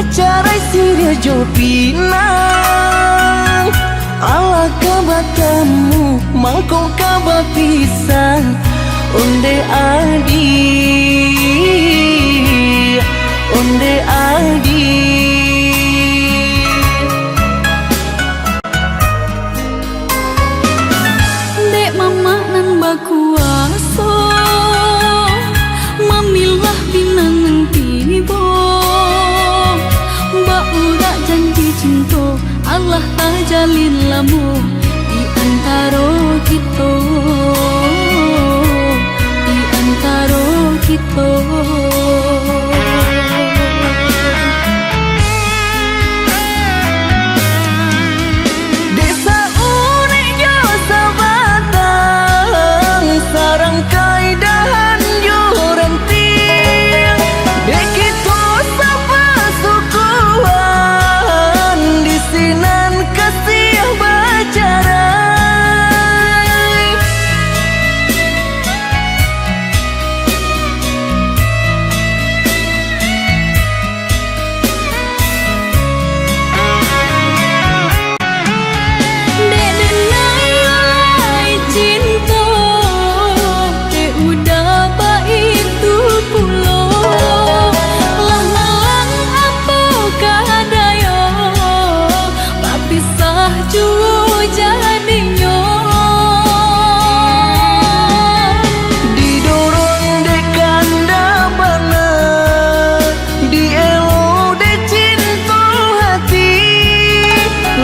bacarai siria jo pinang ala kabatamu mangkau kaba pisang onde adi onde adi dek mama nan bakuaso mamilah binangan tibo mbak udah janji cinta Allah tak jalin lamu di antara kita di antara kita. Desa unik jo sabatang sarang kaidahan jo renting dekito sapa sukuan di sinan kasih bacarai Dek denai oleh cinta dek udah baik tu pulo lah malang apa kadaya tak pisah jua jadinya didorong dek kanda bana dielo dek cinta hati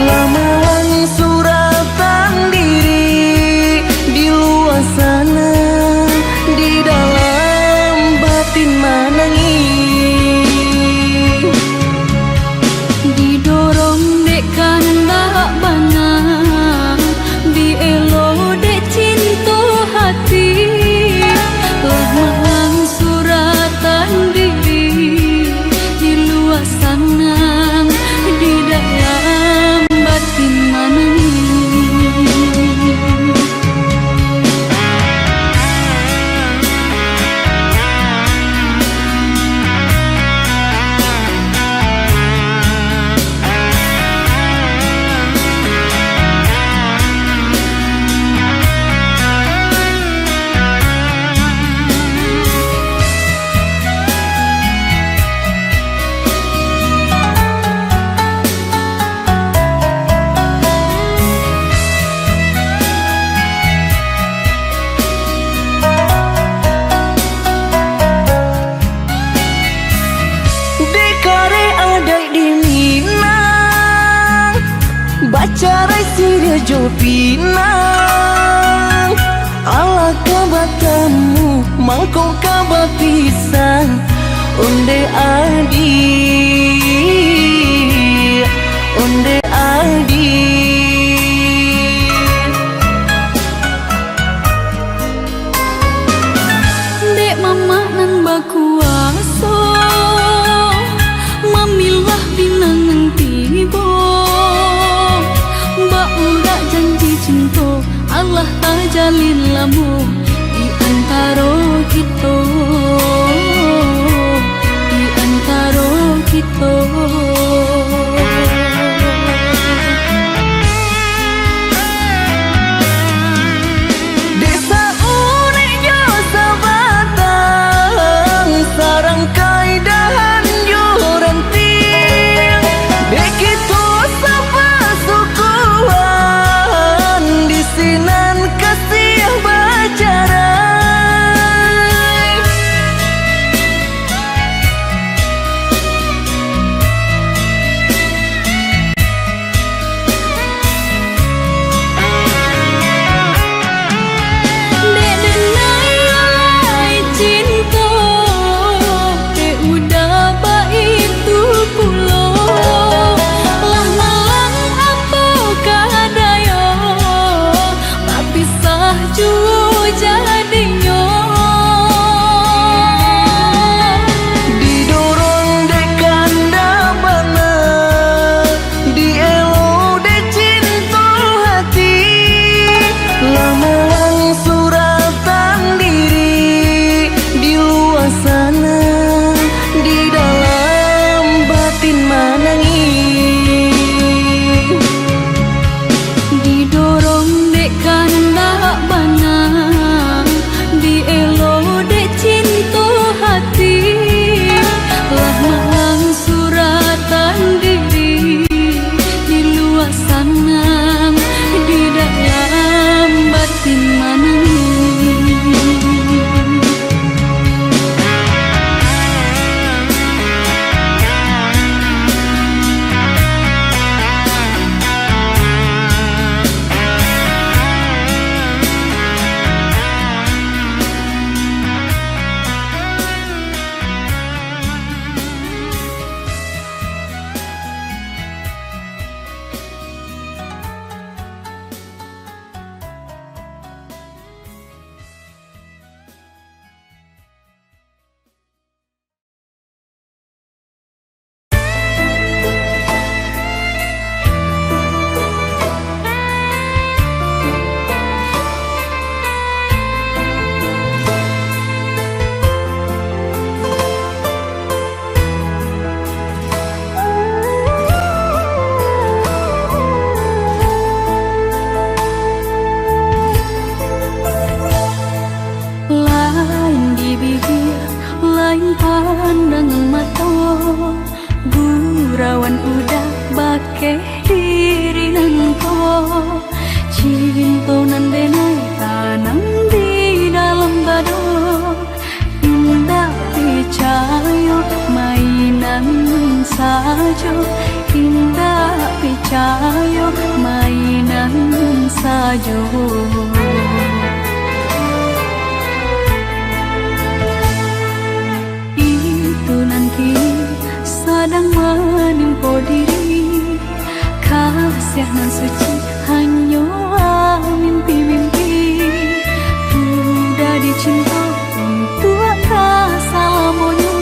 lamalan suratan diri di luar sana di dalam batin manangi didorong dek kanda bana dielo dek cinta hati lah malang suratan diri di luar sana di dalam batin manangi. dekare adai di minang bacarai siria jo pinang ala kabatamu mangkau kaba pisang onde adi onde adi Dek mama nan bakuaso mamilah binangan tibo mbak udah janji cinta Allah tak jalin lamu di antara kita di antara kita. Desa unik jo sabatang sarang kaidahan jo renting dekito sapa sukuan di sinan kasih bacarai saja, indah percaya mainan saja. Itu nanti sedang menimpa diri, kasih nan suci hanya mimpi-mimpi. Udah dicinta untuk rasa lamanya,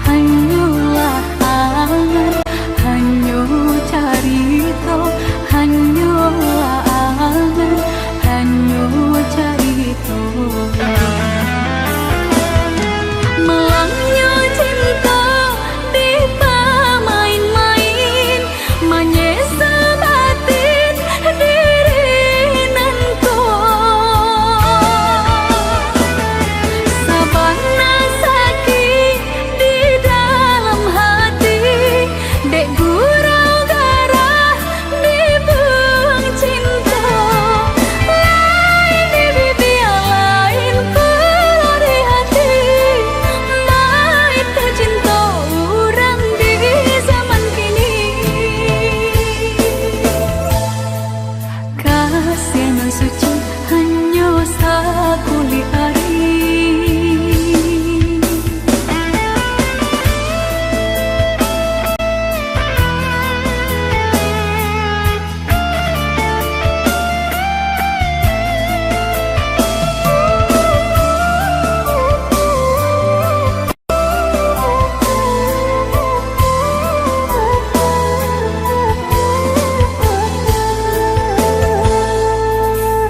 hanyalah angan, hanya carita, hanyalah angan, hanya carita. Melangnya cinta di pemain-main, menyesa batin diri nanti. Sabana sakit di dalam hati, dek gurau garah di buang cinta. Lain di bibi lain pula di hati, baik tercinta orang di zaman kini. Kasih nan suci hanya sakuli hari.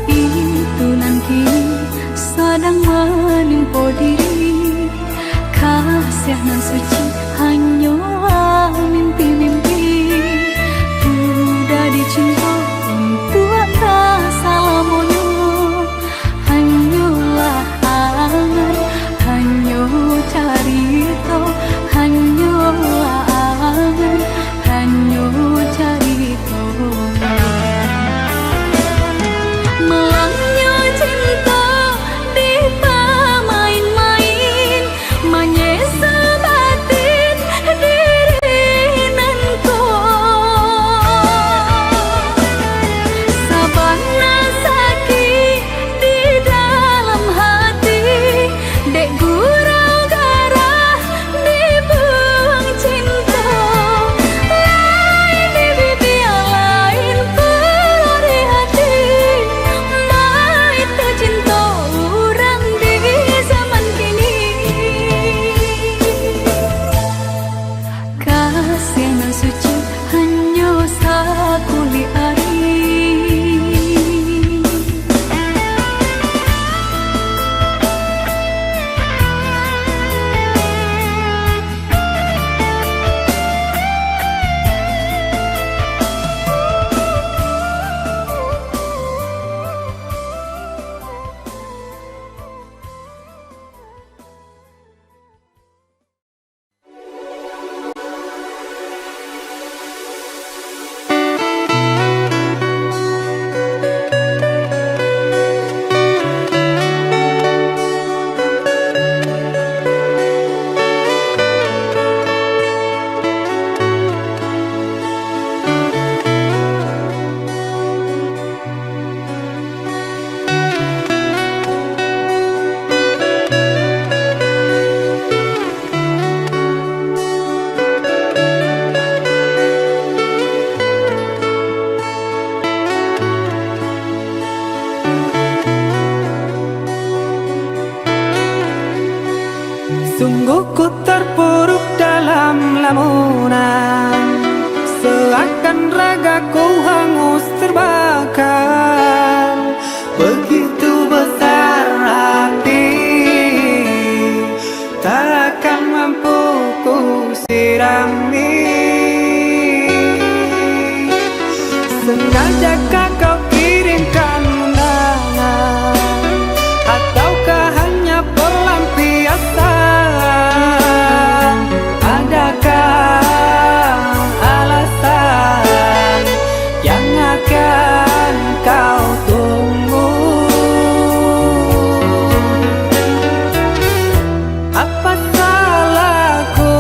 Itu nanti sedang menimpa diri, kasih nan suci hanya mimpi-mimpi. Udah dicinta untuk rasa lamanya, hanyalah angan, hanya carita, hanyalah angan, hanya carita. Melangnya cinta di pemain-main, menyesa batin diri nanti. Sabana sakit di dalam hati, dek gurau garah di buang cinta. Lain di bibi lain pula di hati, baik tercinta orang di zaman kini. Kasih nan suci hanya sakuli hari. Sungguh ku terpuruk dalam lamunan, seakan ragaku hangus terbakar. Begitu besar hati, takkan mampu ku sirami. Sengajakah kau kirimkan undangan, ataukah hanya pelampiasan? Adakah alasan yang akan kau tunggu? Apa salahku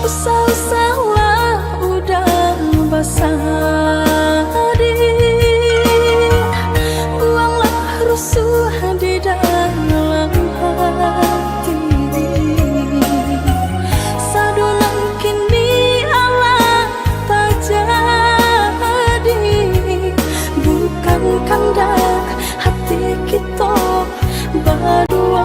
Sawah udah basah, buanglah rusuh di dalam hati. Sadunan kini Allah tak jadi, bukan kandak hati kita berdua.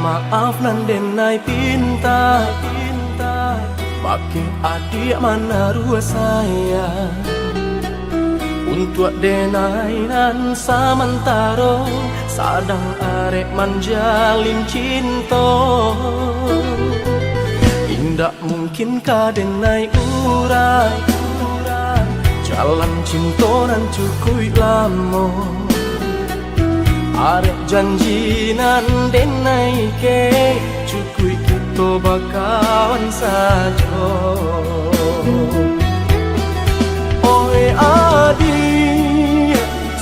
maaf nan denai pinta Bagi adik mana rua saya Untuk denai nan samantaro Sadang arek manjalin cinta Indak mungkin ka denai urai Jalan cinta nan cukup lama Arek janji nan denai ke Cukup kita bakawan saja Oi adik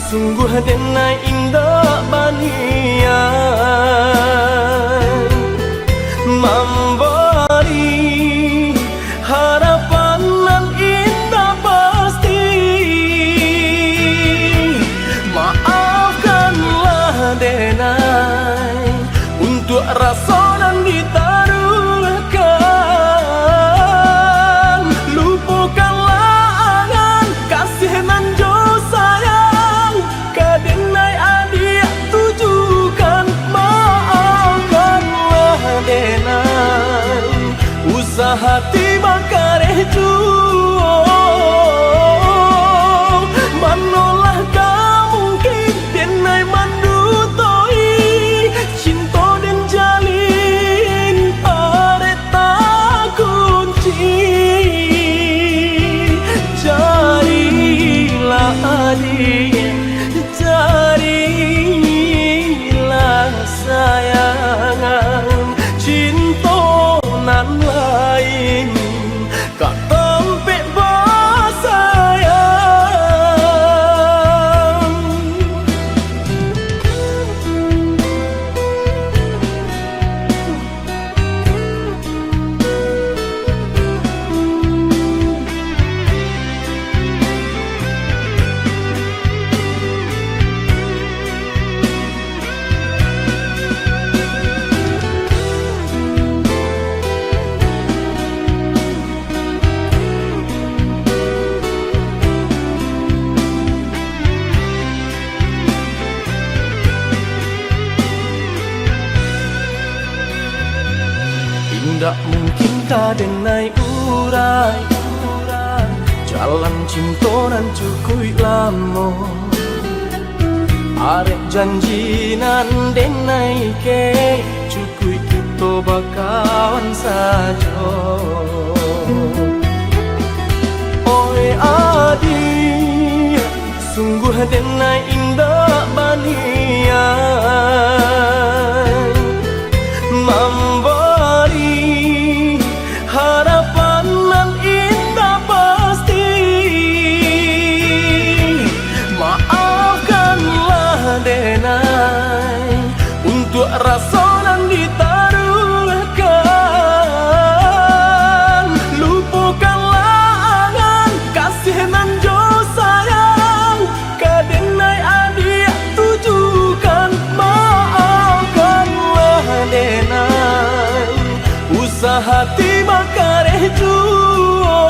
Sungguh denai indah banian Memberi harapan nan indah pasti Maafkanlah denai Untuk rasa nan ditaruhkan Lupakanlah angan kasih nan jo sayang Ka denai adik tujukan Maafkanlah denai Usaha tiba kareh juo Manolah ka mungkin denai mandutoi Cinta dan jalin arek tak kunci Jadilah adik Jadilah sayangan Cinta nan lain Kak tempek basayang Indak mungkin ka denai urai Jalan cinta nan cukup lama Arek janji nan denai ke Cukup kita bakawan saja Oi adik Sungguh denai indah banian Memberi harapan nan indah pasti Maafkanlah denai Untuk rasa nan ditaruhkan Lupakanlah angan kasih nan jo sayang Ka denai adik tujukan Maafkanlah denai Usaha tiba kareh juo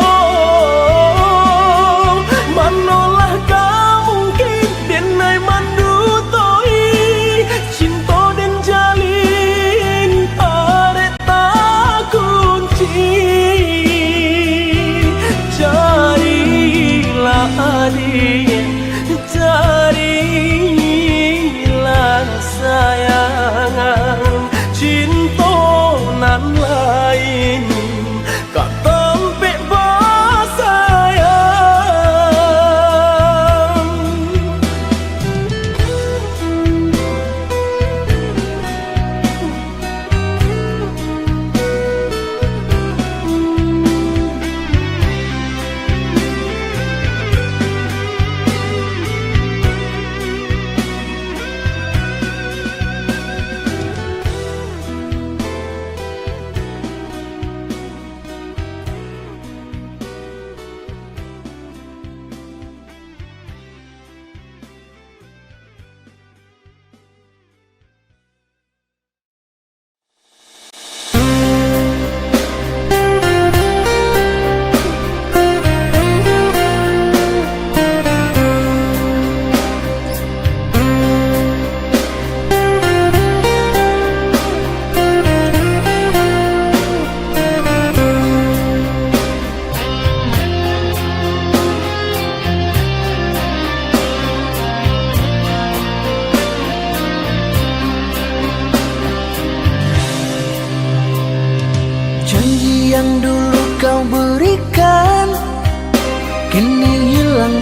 Manolah ka mungkin denai mandutoi Cinta dan jalin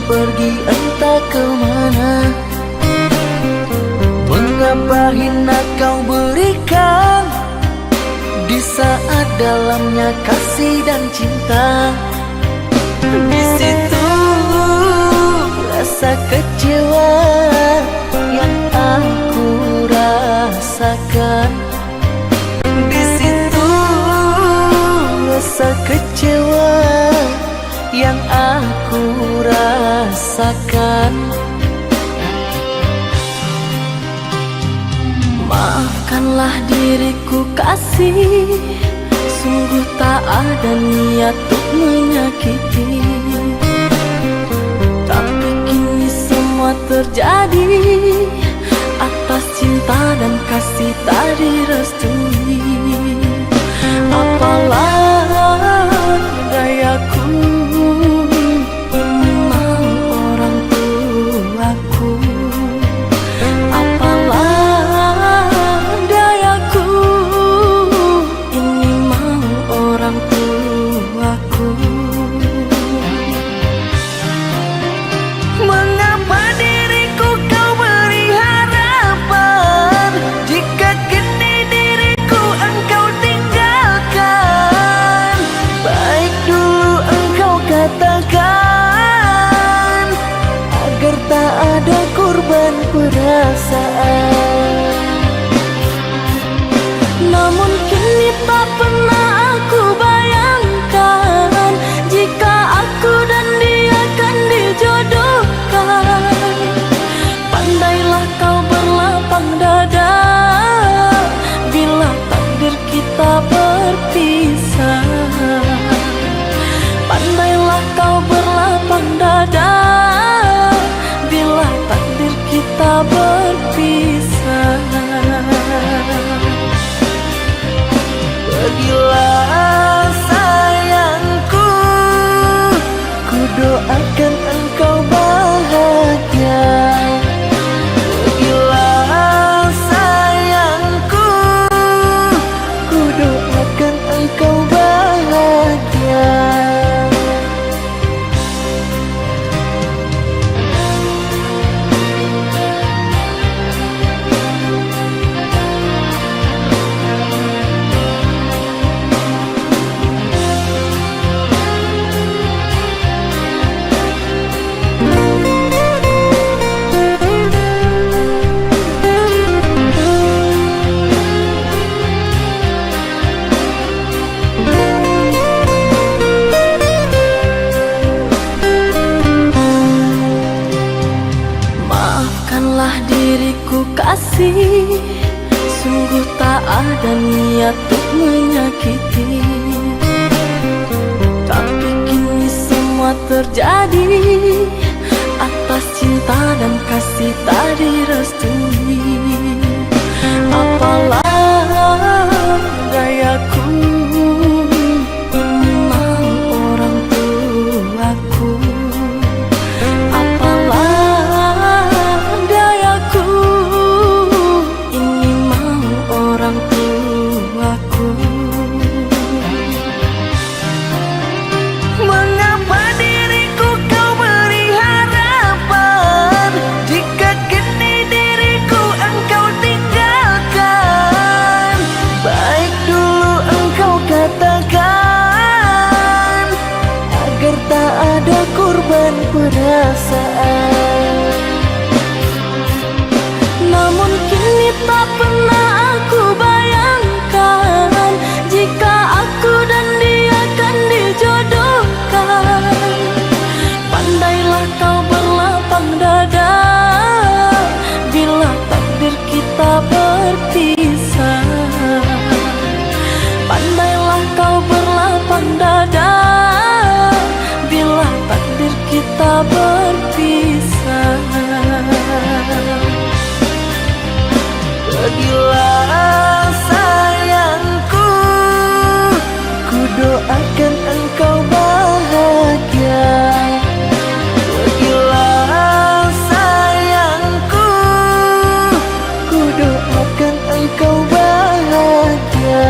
pergi entah kemana. Mengapa hina kau berikan di saat dalamnya kasih dan cinta. Di situ rasa kecewa yang aku rasakan. Di situ rasa kecewa yang aku rasakan. Maafkanlah diriku kasih, sungguh tak ada niat untuk menyakiti. Tapi kini semua terjadi atas cinta dan kasih tak direstui. Apalah dayaku, ini mau orang tuaku. Apalah dayaku, ini mau orang tuaku. Mengapa diriku kau beri harapan, jika kini diriku engkau tinggalkan. Baik dulu engkau katakan, agar tak ada korban perasaan. Namun kini tak pernah aku bayangkan, jika aku dan dia kan dijodohkan. Pandailah kau berlapang dada bila takdir kita berpisah. Pandailah kau berlapang dada bila takdir kita berpisah. Pergilah sayangku, ku doakan engkau bahagia. Pergilah sayangku, ku doakan engkau bahagia. Maafkanlah diriku kasih, sungguh tak ada niat untuk menyakiti. Tapi kini semua terjadi atas cinta dan kasih tak direstui. Apalah dayaku, ini mau orang tuaku. Apalah dayaku, ini mau orang tuaku. Mengapa diriku kau beri harapan, jika kini diriku engkau tinggalkan. Baik dulu engkau katakan, agar tak ada korban perasaan. Namun kini tak pernah aku bayangkan, jika aku dan dia kan dijodohkan. Pandailah kau berlapang dada bila takdir kita berpisah. Pandailah kau berlapang dada bila takdir kita berpisah. Pergilah sayangku, ku doakan engkau bahagia. Pergilah sayangku, ku doakan engkau bahagia.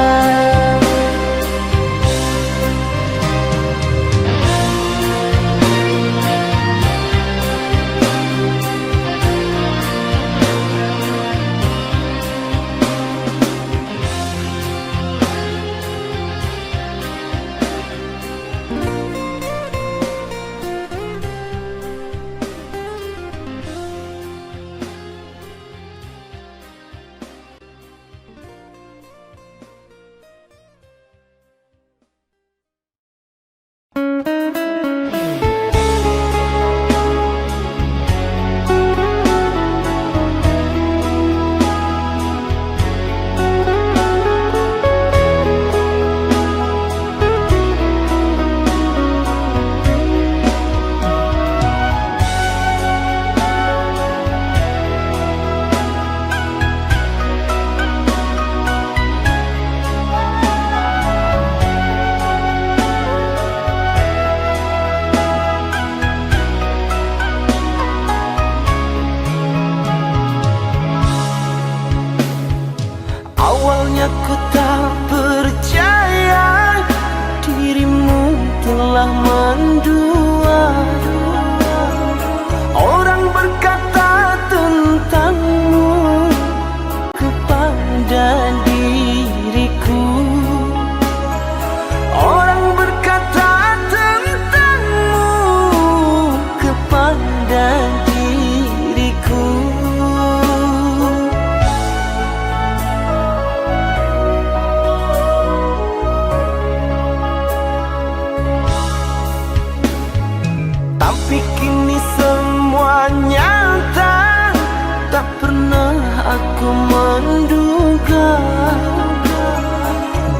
aku menduga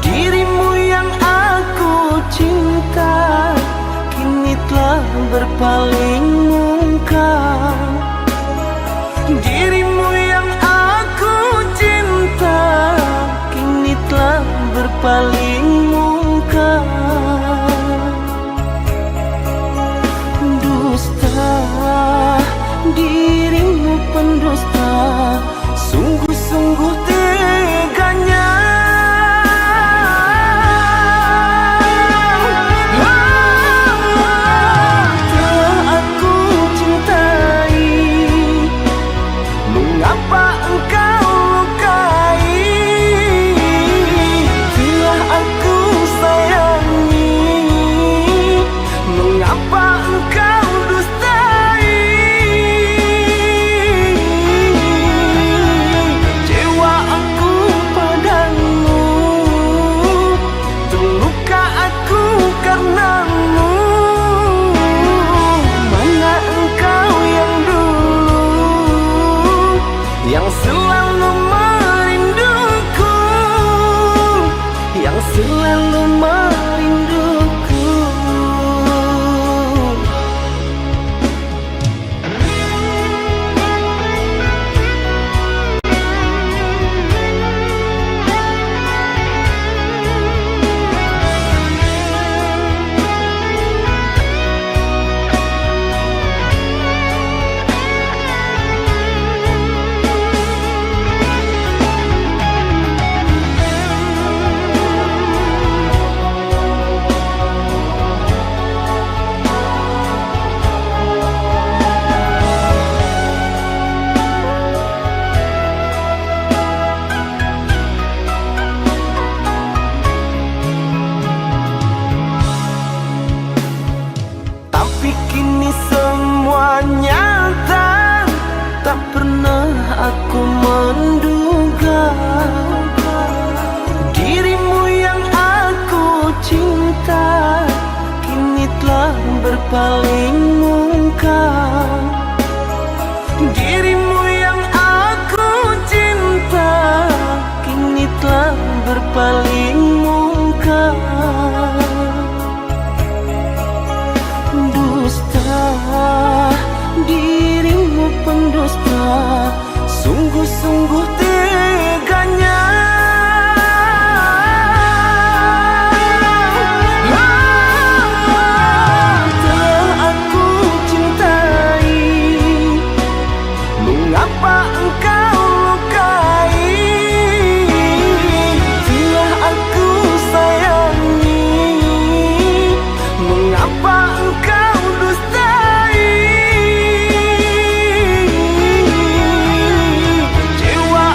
dirimu yang aku cinta kini telah berpaling muka. Dirimu yang aku cinta kini telah berpaling muka. Dusta, dirimu pendusta, sungguh-sungguh teganya. Telah aku cintai, mengapa engkau lukai? Telah aku sayangi, mengapa engkau dustai? Kecewa aku padamu, terluka aku karenamu. Mana engkau yang dulu, yang selalu merinduku, yang selalu merinduku. Tapi kini semua nyata, tak pernah aku menduga dirimu yang aku cinta kini telah berpaling muka. Dirimu yang aku cinta kini telah berpaling muka. Dusta, dirimu pendusta, sungguh-sungguh teganya. Telah aku cintai, mengapa engkau lukai? Telah aku sayangi, mengapa engkau dustai? Kecewa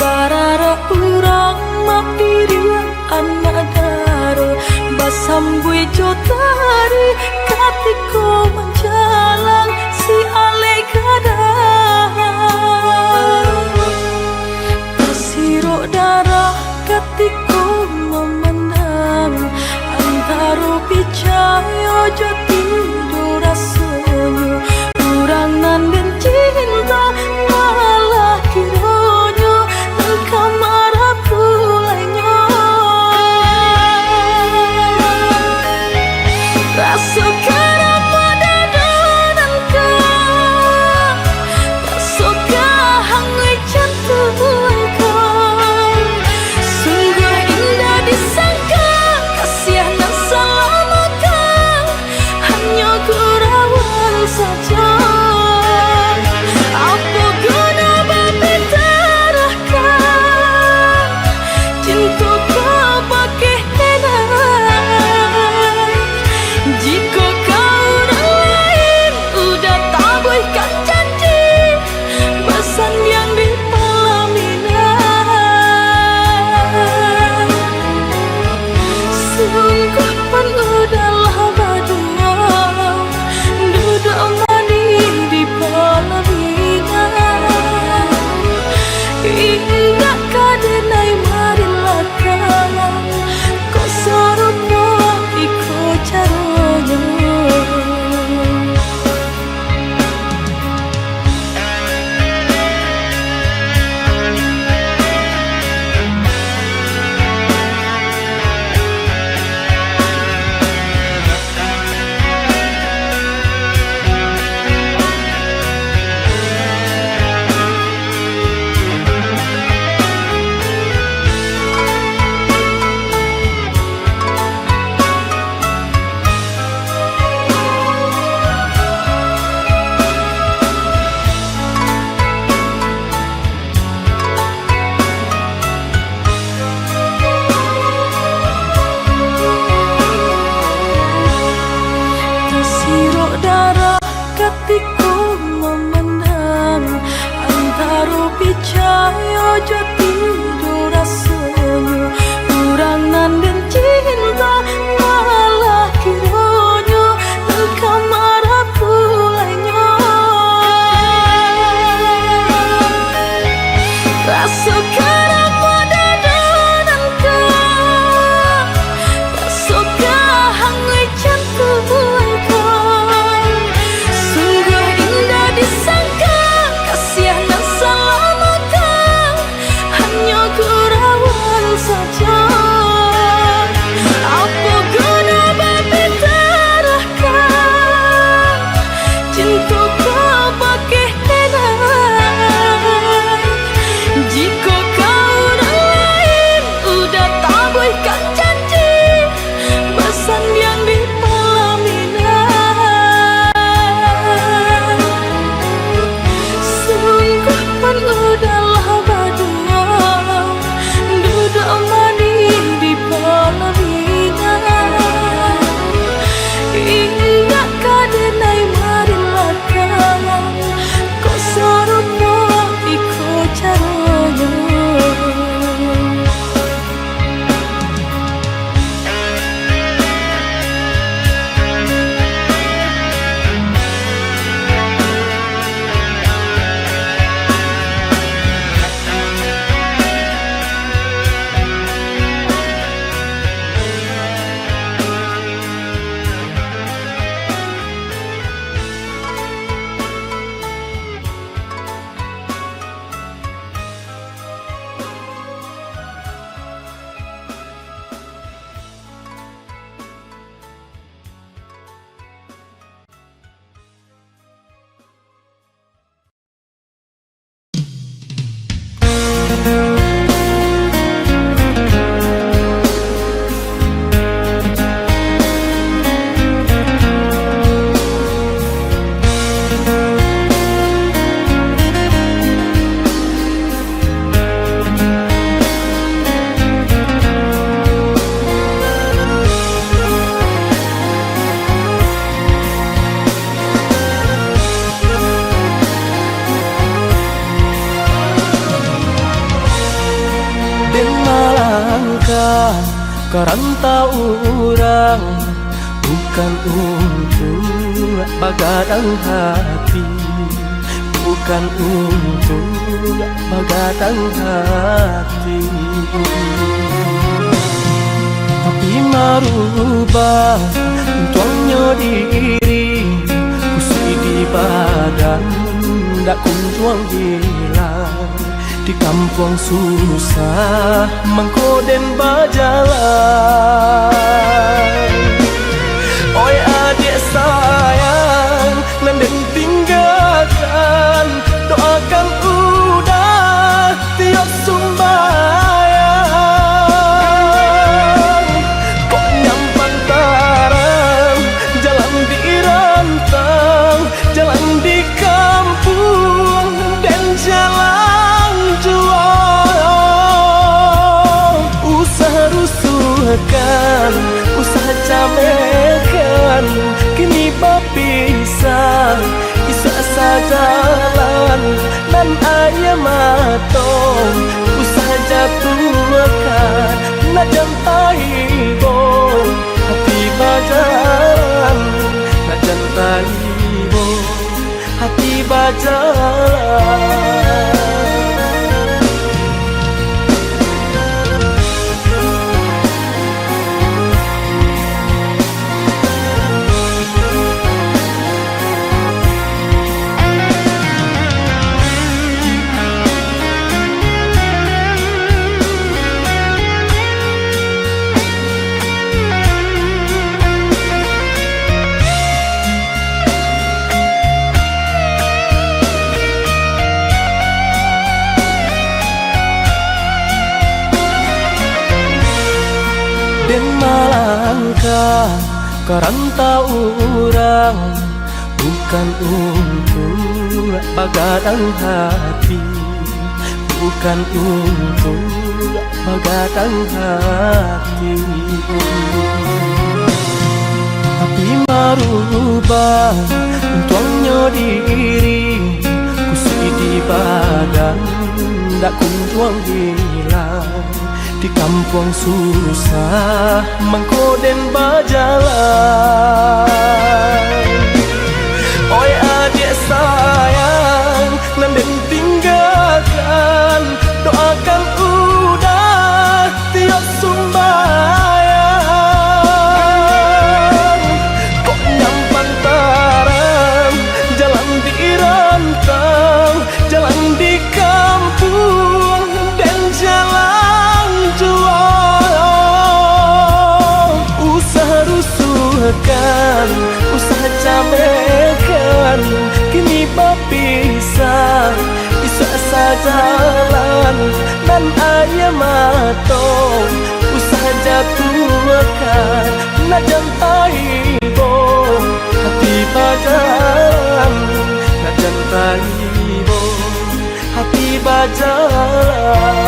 barara urang mapirian anak daro basambui jotari katiko menjalang si ale kadang tersiro darah katiko memandang antaro picayo jotindo rasonyo urang nanden cinta malah kironyo nang kamar pulanyo raso karama dadanan ka raso kahangui jantung ka sungguh indah disangka kasih nan selama ka hanya kurawan saja. Apa guna babi terahkan cinta kau pakai tenai jika kau orang lain udah tabaikan janji pesan yang di pelaminan sungguh pun udahlah berdua duduk mandi di pelaminan indah kadenai marilah kau kau serupa ikut caranya. Tersirok darah ketika memandang antaro picayo jotindo rasonyo urang nanden cinta malah kironyo nang kamar pulanyo raso karama dadanan ka raso kahangui jantung ka sungguh indah disangka kasih nan selama ka malangkan kerantau orang, bukan untuk begadang hati, bukan untuk begadang hati, tapi merubah tuangnya diri, kusui di badan, dak kunjuang hilang. Di kampung susah mengkoden berjalan. Oi adik sayang, nanden tinggalkan, doakan udah tiap sumbayang. Kok nyampang tarang, jalan di rantang, jalan di kampung dan jalan usah camekan, kini berpisah, isa sajalan dan ayam matong, usah jatuhkan, nak jantai bong, hati bajalan, nak jantai bong, hati bajalan. Den malangkan kerantau orang, bukan untuk begadang hati, bukan untuk begadang hati, tapi merubah tuangnya diri, kusui di badan, dak kunjuang hilang. Di kampung susah mengkoden berjalan. Oi adik sayang, nanden tinggalkan, doakan udah tiap sumbayang. Kok nyampang tarang, jalan di rantang, jalan di kampung dan jalan usah camekan, kini berpisah, isa sajalan dan ayam matong, usah jatuhkan, nak jantai bong, hati bajalan, nak jantai bong, hati bajalan.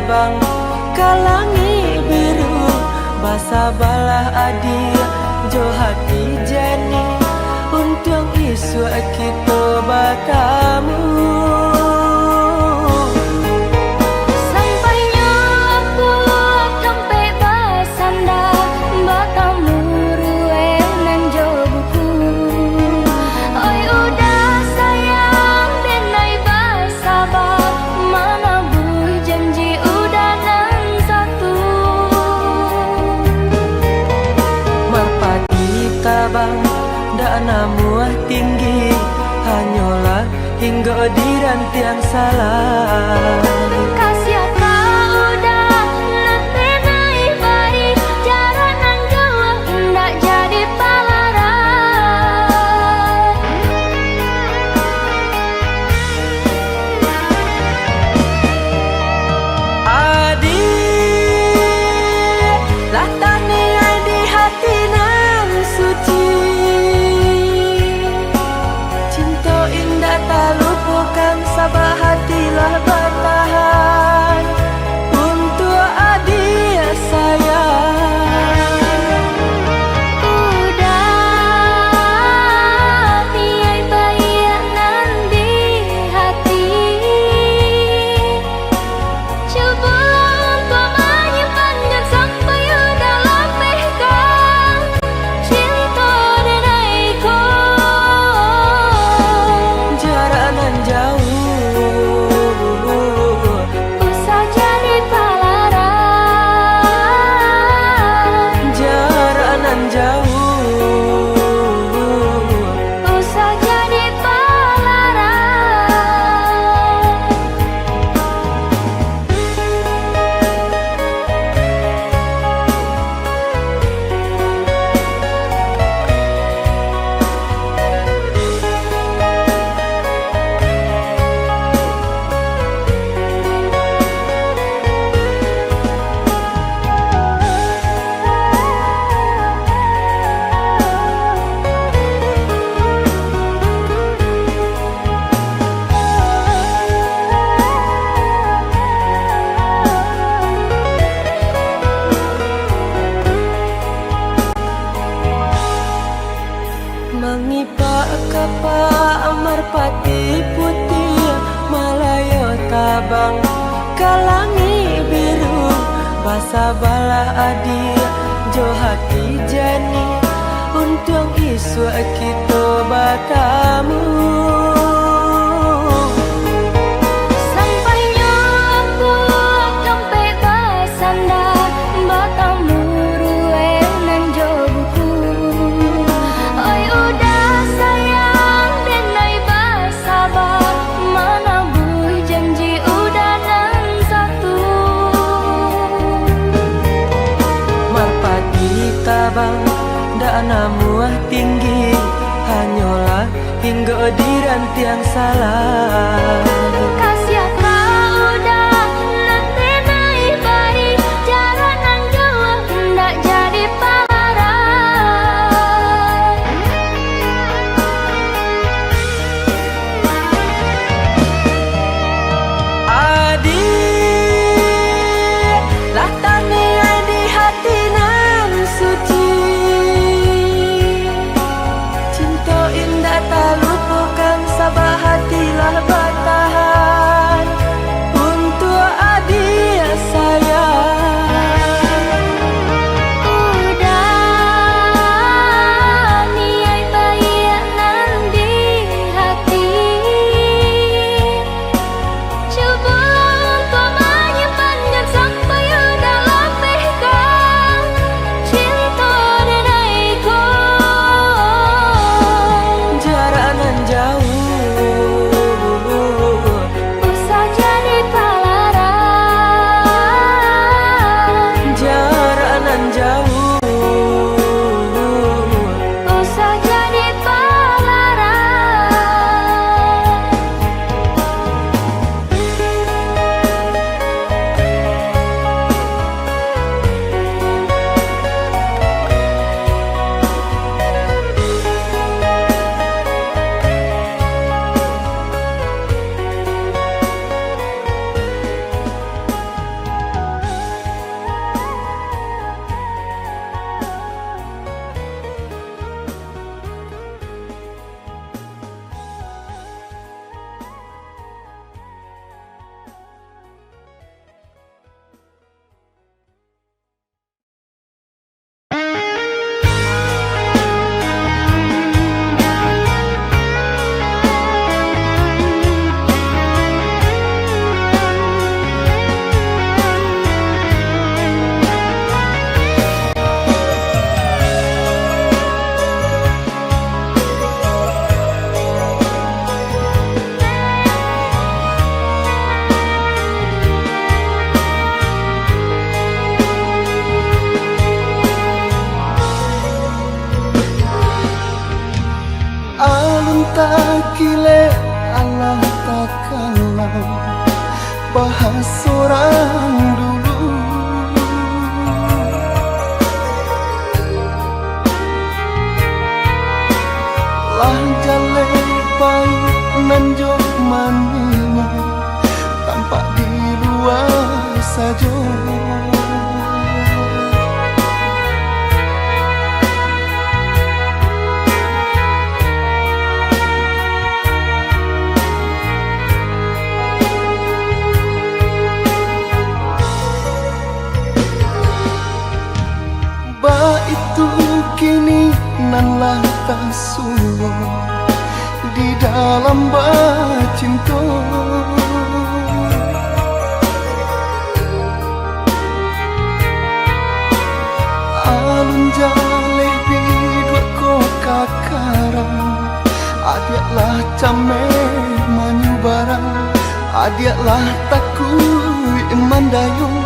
tabang kalangi biru basa balah adi jo hati jani untung isu kita bertemu. Sampainya aku sampai basanda bertemu rue nan jo buku. Oi udah sayang denai basabah mana bui janji udah nan satu. Merpati tabang dak namuah tinggi hanyalah hingga di rantian salah. Kasih kau udah nanti naik bari jarak nan jauh ndak jadi palaran. Adik lah tani di hati nan suci. Cinta indah tak lupakan sabah hatilah bertahan untuk adik sayang. Udah tiai baik nan di hati. Coba untuk menyimpannya sampai udah lepehkan cinta denaiku. Jarak nan jauh Usah jadi palaran. jarak nan jauh Usah jadi palaran. mengipak kapa merpati putih Malayo tabang kalangi biru basa balah adi jo hati jani untung isu kita bertemu. Sampainya aku sampai basanda bertemu rue nan jo buku. Oi udah sayang denai basabah mana bui janji udah nan satu. Merpati tabang dak namuah tinggi hanyalah hingga di rantian salah. Kasih kau udah nanti naik bari jarak nan jauh ndak jadi palaran. Adik lah tani di hati nan suci. Cinta indah tak lupakan sabah hatilah bertahan seorang dulu. Lah jale baik nanjok maninya tampak di luar saja. Itu kini nan lah tak suwo di dalam bacinta. Alun jale bidua ko kakarang, adiaklah came manyu barang, adiaklah takui mandayung.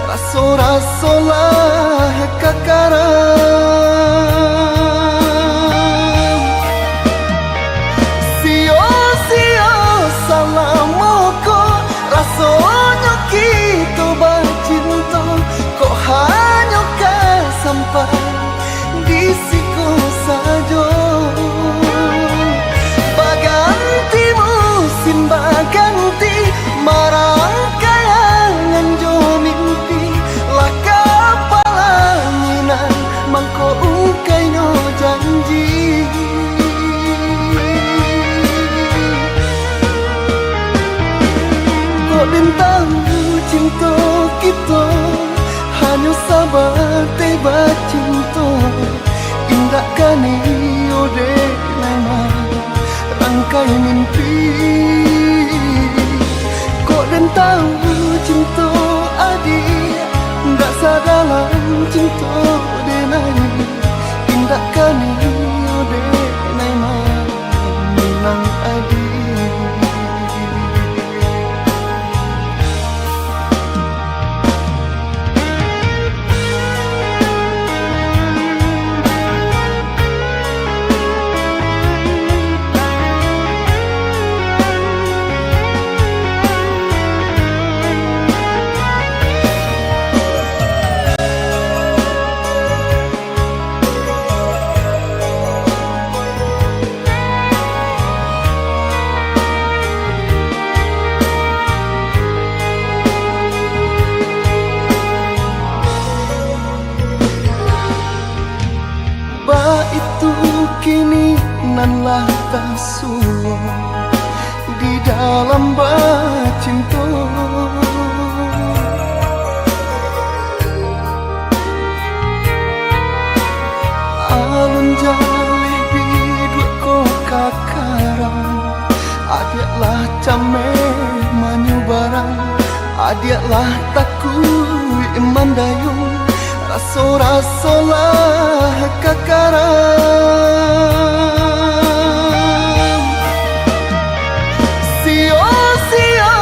Raso-raso lah kakarang, sio-sio salamoko, rasanya kita bercinta, kok hanya sampai di siku saja. Baganti musim baganti, marang kayangan jo mimpi. Mangko ukai no janji, kok bintang cinta kita hanya sabar tiba cinta. Indah kani ode nama rangkai mimpi, kok bintang cinta adik ndak sadalam cinta denai. Indah kani ode naima minang adi. Kini nan lah tak suwo di dalam bacinta. Alun jale bidua ko kakarang, adiaklah came manyu barang, adiaklah takui mandayung. Raso-raso lah kakarang, sio-sio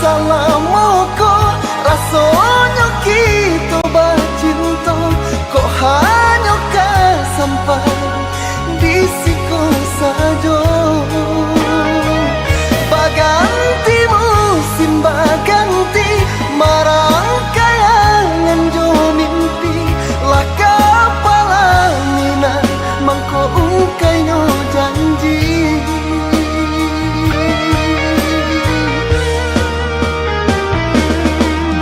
salamoko, rasanya kita bercinta, kok hanya sampai di siku saja. Baganti musim baganti, marang kayangan jo mimpi. Laka palangina mangko ukai no janji,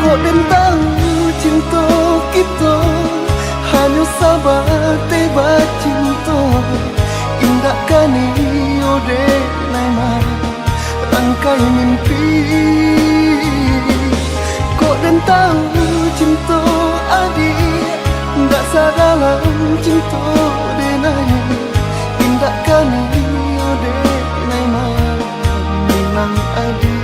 kok bentang cinta kita hanya sabar tiba cinta. Indah kani ode naima rangkai mimpi, kok bentang cinta adik ndak sadalam cinta denai. Indah kani ode naima minang adi.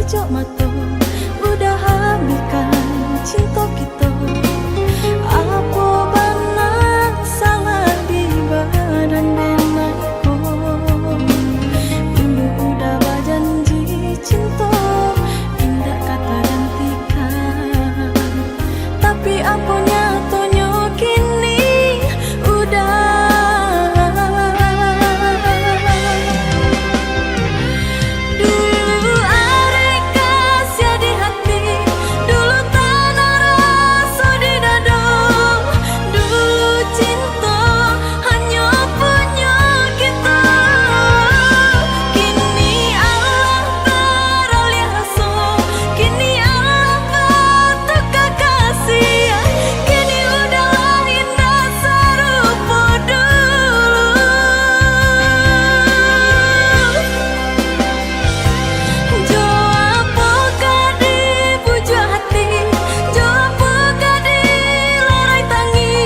cok mato udah habiskan cinta kita. Apa benar salah di badan denganku? Dulu udah berjanji cinta indah kata gantikan, tapi apa nyatanya kini udah. Dulu arek kasih di hati, dulu tanah rasa di dada. Dulu cinta hanya punya kita. Kini Allah beralih asa, kini Allah bertukar kasih. Kini udah lain dasar rupa dulu. Jawab di puja hati, jawab di larai tangi.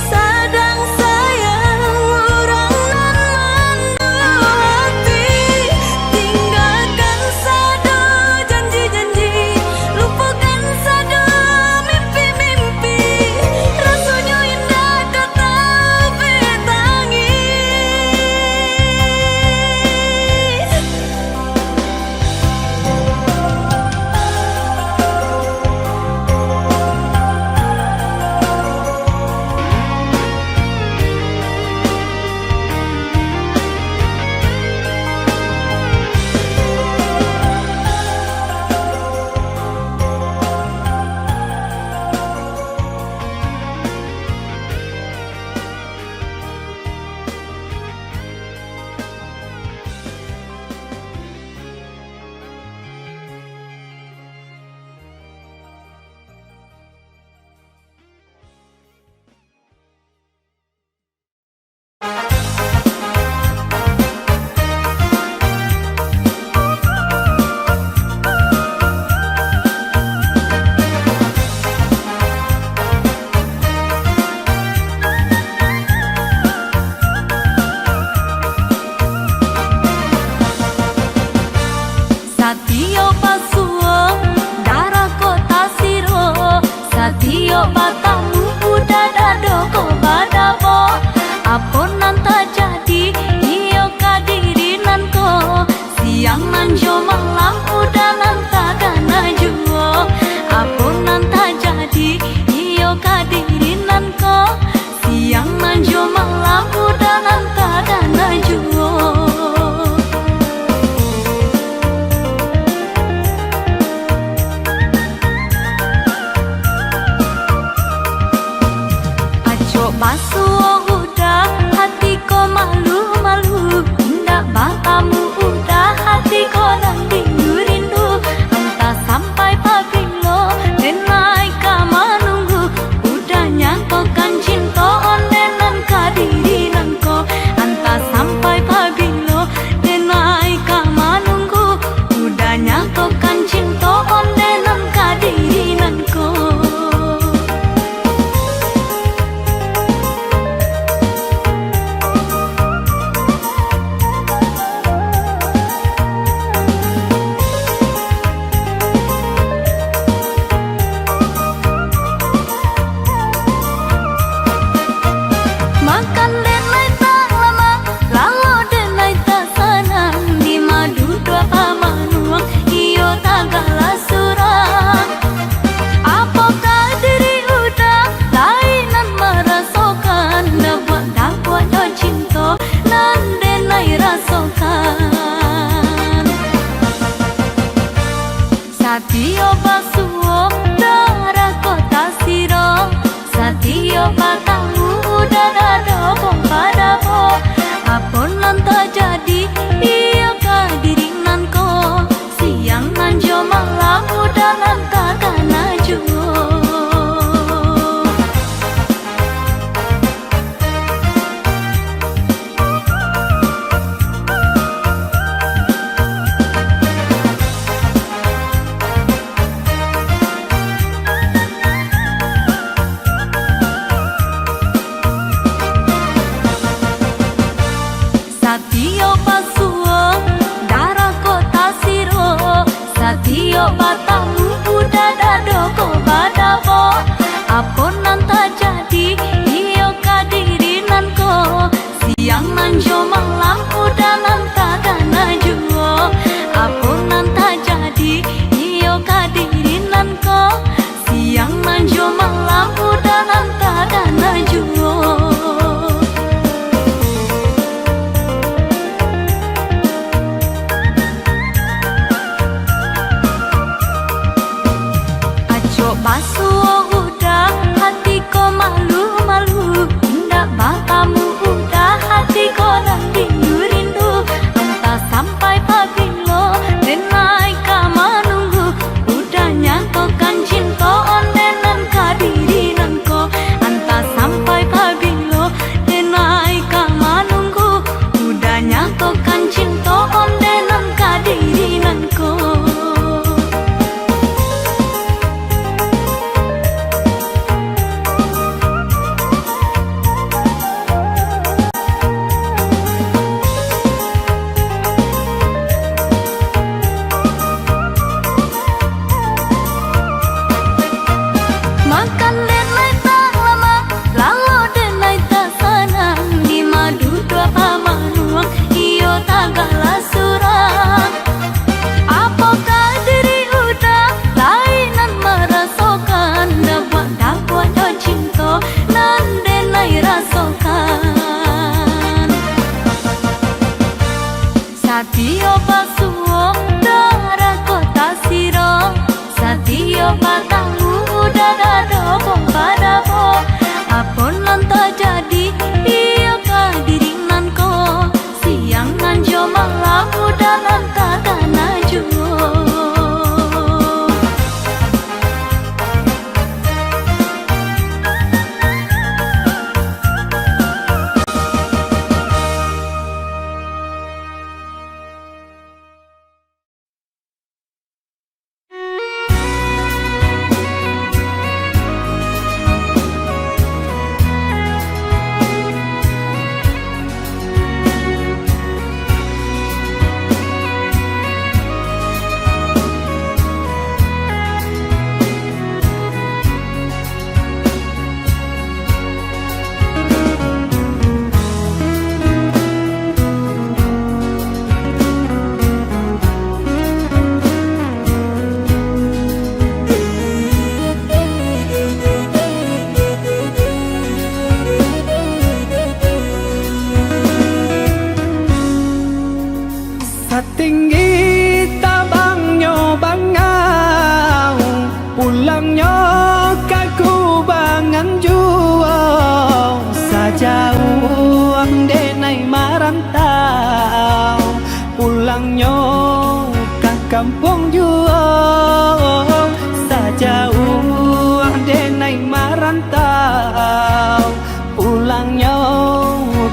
Sadang sayang orang nan hati, tinggalkan sada janji-janji, lupakan sada mimpi-mimpi. Rasanya indah kata betangis. Satio pasuo darah kota siro, satio batamu udah dado ko badabo. Apon nanta jadi iyo kadirinan ko, siang nanjo malam udah nanta kana juo. Apon nanta jadi iyo kadirinan ko, siang nanjo malam udah nanta kana juo. Basuh udah hatiku malu-malu, indah batamu udah hatiku nanti rindu. Entah sampai pabilo denai kama nunggu, udah nyangkokan cinta onenan kadirinanku. Entah sampai pabilo denai kama nunggu, udah nyangkokan cinta onenan kadirinanku. Makan denai tak lama, lalu denai tak senang. Di madu dua pamanuang, iyo tak galah surang. Apakah diri udah lainan merasakan, dapat yo cinta nan denai rasakan. Satio basuo darah kota siro, satio batamu udah dado badabo. Apon nanta jadi iya kadirinanku, siang nanjo malam udah nanta kana juo. batamu udah dado ko badabo. Apon nan jadi iyo kadirinan ko. Siang nan jo malam udah nan dana juo. Apon nan jadi iyo kadirinan ko. Siang nan jo malam udah nan dana juo. Basuh udah hatiku malu-malu. Indah batamu udah hatiku dan rindu-rindu. Entah sampai pabilo denai kama nunggu. Udah nyatokan cinta ondenan kadirinanku. Entah sampai pabilo denai kama nunggu. Udah nyatokan cinta ondenan kadirinanku. Makan denai tak lama, lalu denai tak senang. Di madu dua pamanuang, iyo tagala surang. Apakah diri udah lainan merasakan. Dapat do cinta, nan denai rasakan. Satio basuo, darah kota siro. Satio batamu udah dado badabo. Apon nan jadi iyo kadirinan ko. Siang nan jo malam udah nan dana juo. Setinggi tabangnya bangau, pulangnya kaku bangan jual. Sajauh denai marantau, pulangnya ke kampung jual. Sajauh denai marantau, pulangnya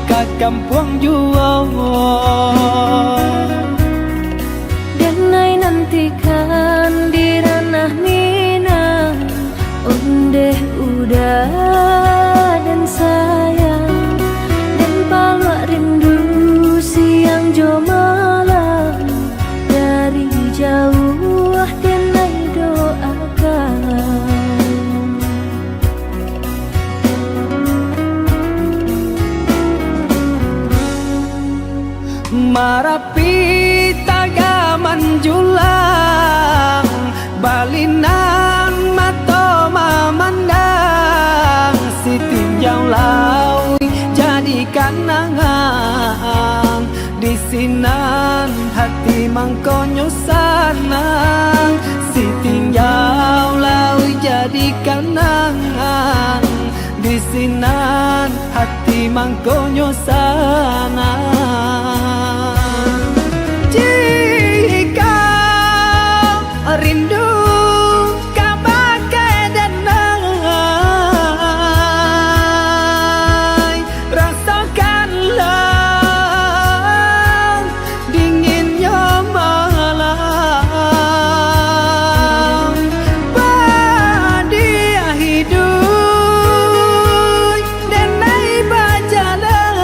ke kampung jual. Denai nantikan di ranah Minang. Ondeh udah dan sayang. Dan palak rindu siang jo malam. Dari jauh denai doakan. Marapi tagaman julang, balinan mato mamandang. Si tinjau laui jadi kanangan, di sinan hati mangkonyo sanang. Si tinjau laui jadi kanangan, di sinan hati mangkonyo sanang. Jika rindu kabagai denai, rasakanlah dinginnya malam. Badia hidup denai bajalan.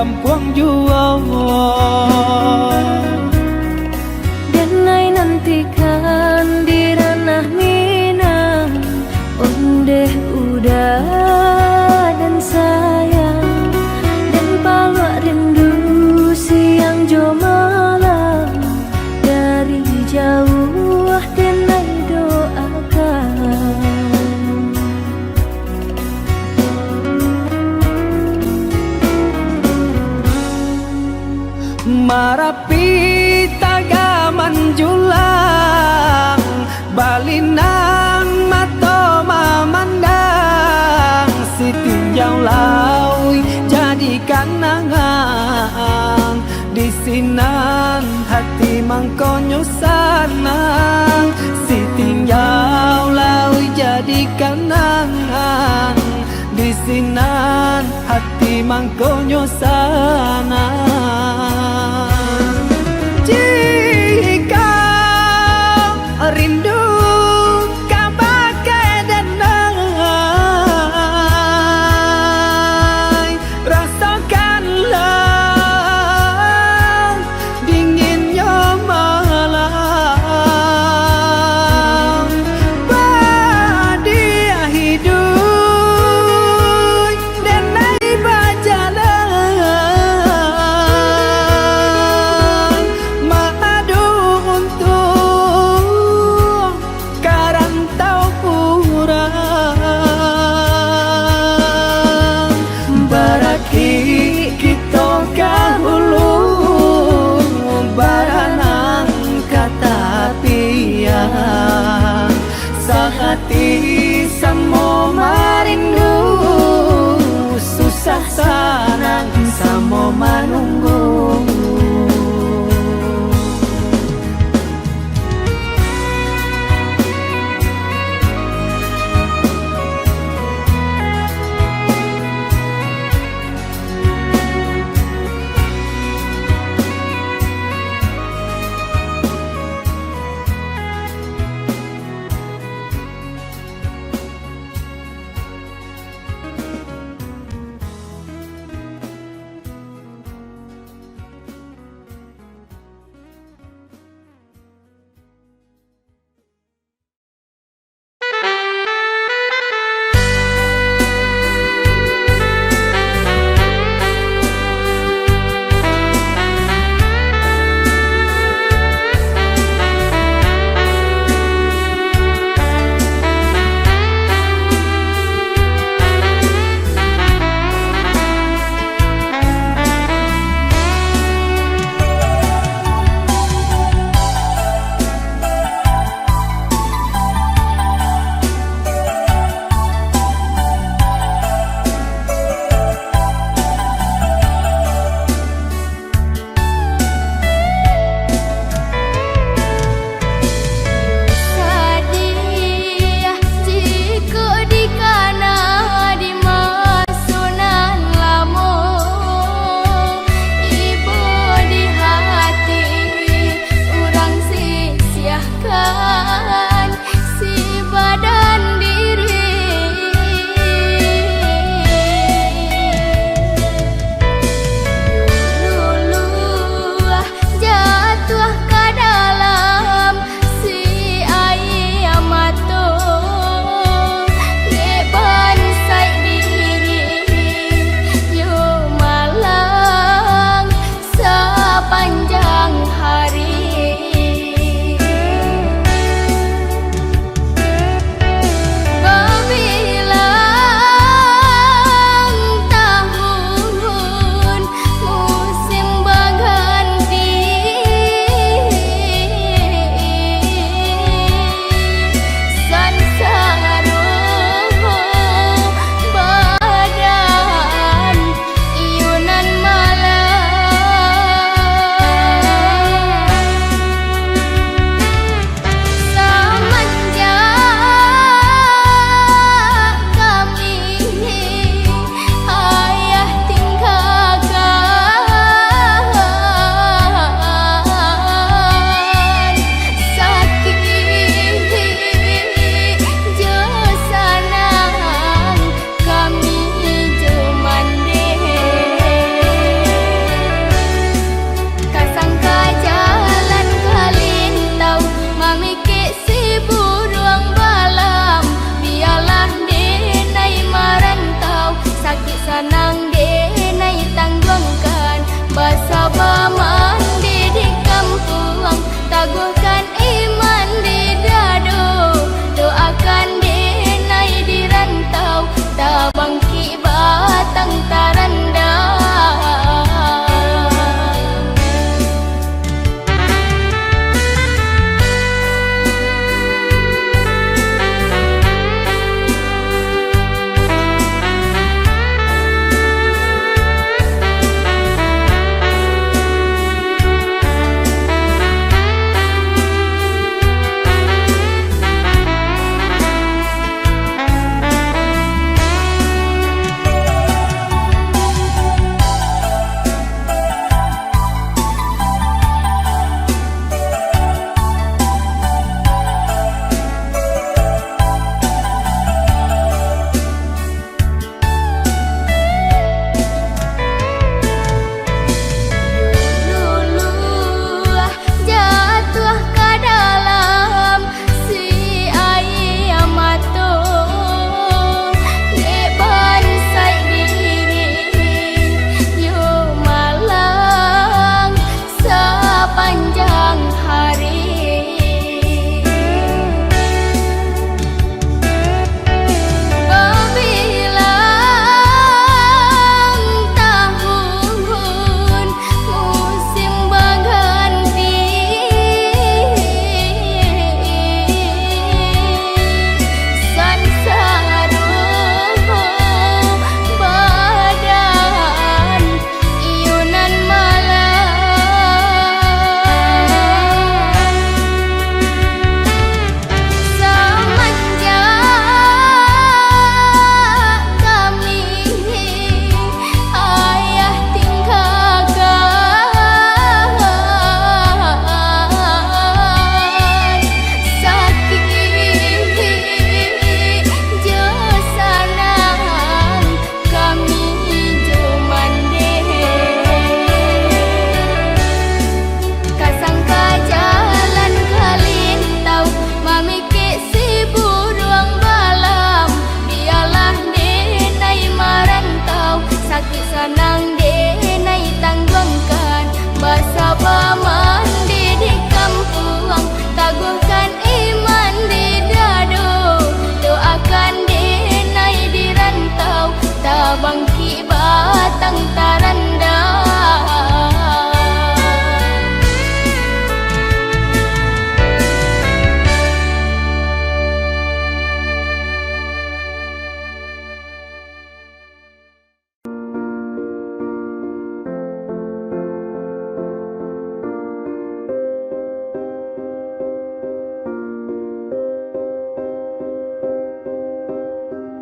kampung jua. Dan ai nantikan di ranah Minang, ondeh udah dan sayang, dan palak rindu siang jo malam, dari jauh dan ai doakan. Marapi tagaman julang, balinang mato mamandang, si tinjau laui jadi kanangan, di sinan hati mangkonyo sanang, si tinjau laui jadi kanangan, di sinan hati mangkonyo sanang. Jika rindu kabagai denai, rasakanlah dinginnya malam, badia hidup denai bajalan, madu untuk karantau kurang, baraki kita kahulu baranang kata piang, sehati samo marindu, susah sanang samo manunggu.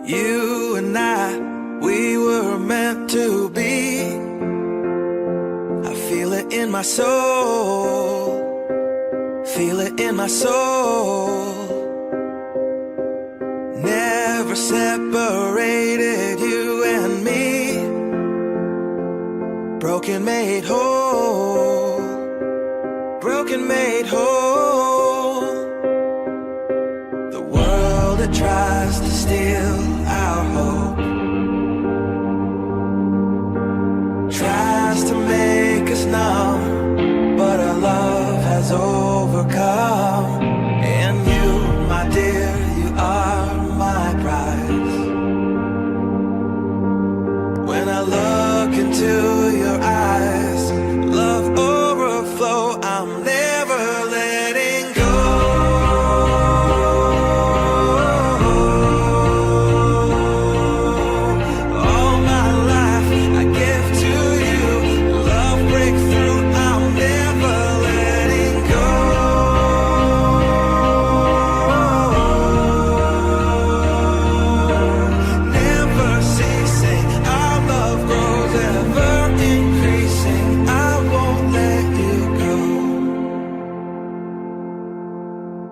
You and I, we were meant to be. I feel it in my soul, feel it in my soul. Never separated, you and me. Broken made whole, broken made whole. The world that tries to steal our hope tries to make us numb, but our love has overcome. And you, my dear, you are my prize. When I look into your eyes, love overflow, I'm never letting go. All my life I give to you, love breakthrough, I'm never letting go. Never ceasing, our love grows, ever increasing, I won't let you go.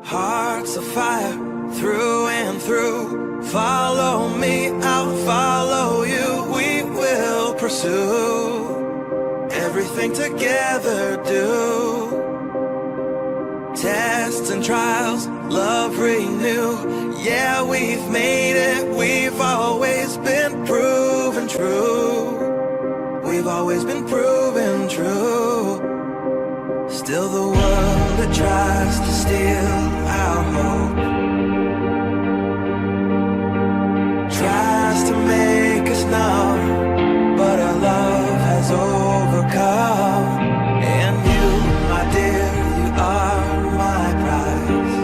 Hearts of fire, through and through. Follow me, I'll follow you. We will pursue everything together, do. Tests and trials, love renew. Yeah, we've made it, we've always been proven true. We've always been proven true. Still the world that tries to steal our hope tries to make us numb, but our love has overcome. And you, my dear, you are my prize.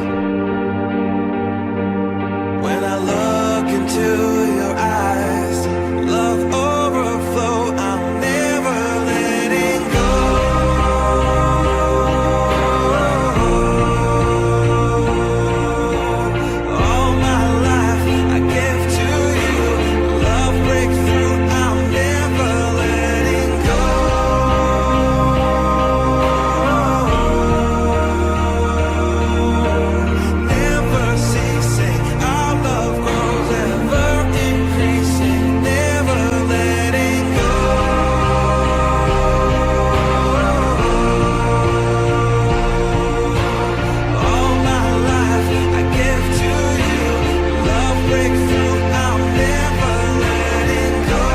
When I look into your eyes, love overflow, I'm never letting go. All my life I give to you, love breakthrough, I'm never letting go. Never ceasing, our love grows, ever increasing, never letting go. All my life I give to you, love breakthrough, I'm never letting go.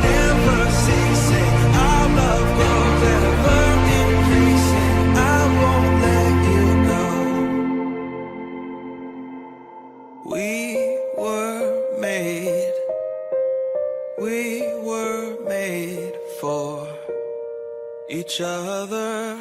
Never ceasing, our love grows, ever increasing, I won't let you go. We were made for each other.